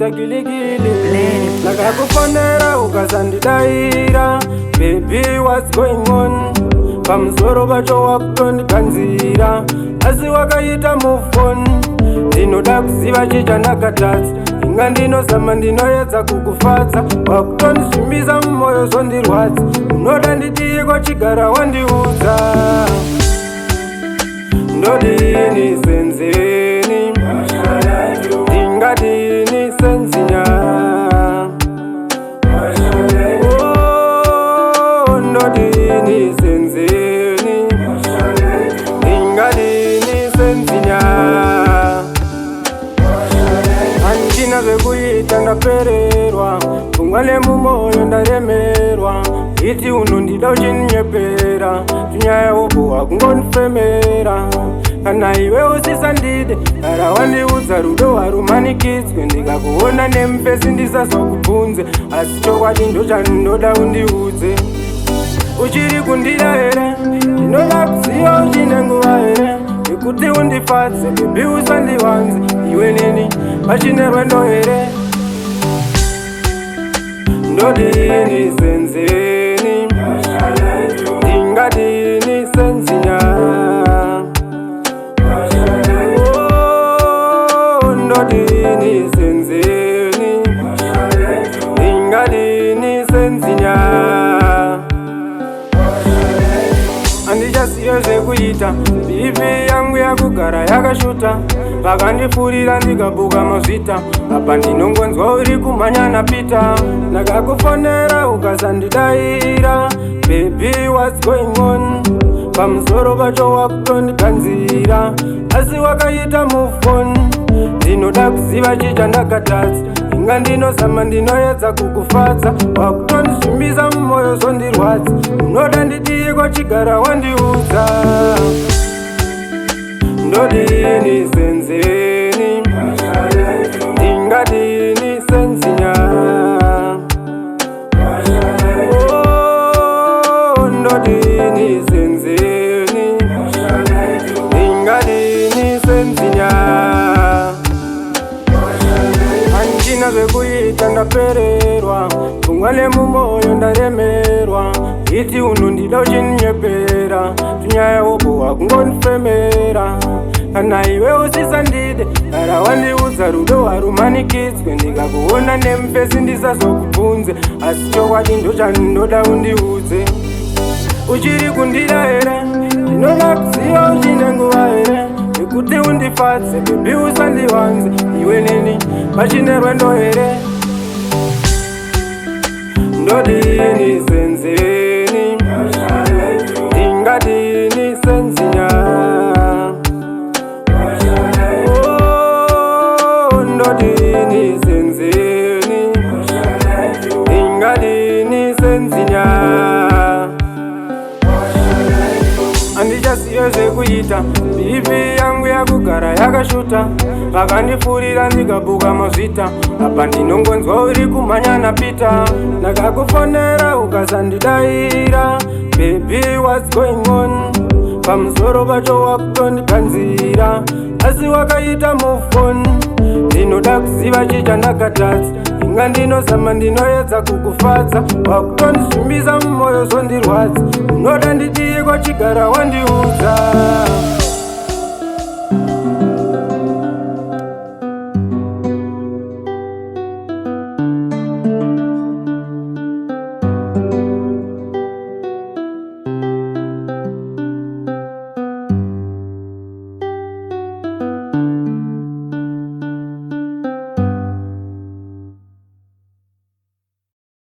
kuita giligili. Ndakakufonera ukasandidaira, baby what's going on? Pamusoro pacho wakutondikanzira, asi wakaita move on. Ndinoda kuziva chichandakatadza, inga ndinozama ndinoedza kukufadza. Wakutondisvimbisa mumwoyo zvondirwadza, unoda ndidiko chigara wandiudza. Ndodini senzeni, ndingadini senzinya. Oh, ndodini senzeni, ndingadini senzinya. Handina zvekuita ndapererwa, pfungwa nemumoyo ndaremerwa. Iti unondida uchinyepera, tunyaya upo wakungondifemera. Kana iwe usisandide, gara wandiudza rudo harumanikidzwe. Ndikakuona nemufesi ndisazokubvunze, asi chokwadi ndochandinoda undiudze. Uchiri kundida here, ndinoda kuziva uchine nguva here, yekuti undifadze, bebi usandiwanze. Iwe neni pachine rwendo here, ndodini senzeni, ndingadini senzinya. Oh, ndodini senzeni, ndingadini senzinya. Handichasiyo zvekuita, bibi yangu yakugara yakashuta. Vakandifurira ndikabuka mazvita, apa ndinongonzwa uri kumhanya napita. Ndakakufonera ukasandidaira, baby what's going on? Pamusoro pacho wakutondikanzira, asi wakaita move on. Ndinoda kuziva chichandakatadza, inga ndinozama ndinoedza kukufadza. Wakutondisvimbisa mumwoyo zvondirwadza, unoda ndidiko chigara wandiudza. Ndodini senzeni, ndingadini senzinya. Oh, ndodini senzeni, ndingadini senzinya. Handina zvekuita ndapererwa, pfungwa nemumoyo ndaremerwa. Iti unondida uchinyepera, tunyaya upo wakungondifemera. Kana iwe usisandide, gara wandiudza rudo harumanikidzwe. Ndikakuona nemufesi ndisazokubvunze, asi chokwadi ndochandinoda undiudze. Uchiri kundida here, ndinoda kuziva uchine nguva here, yekuti undifadze, bebi usandiwanze. Iwe neni pachine rwendo here, ndodini senzeni, ndingadini senzinya. Oh, ndodini senzeni, ndingadini senzinya. Handichasiyo zvekuita, bibi yangu yakugara yakashuta. Vakandifurira ndikabuka mazvita, apa ndinongonzwa uri kumhanya napita. Ndakakufonera ukasandidaira, baby what's going on? Pamusoro pacho wakutondikanzira, asi wakaita move on. Ndinoda kuziva chichandakatadza, inga ndinozama ndinoedza kukufadza. Wakutondisvimbisa mumwoyo zvondirwadza, unoda ndidiko chigara wandiudza.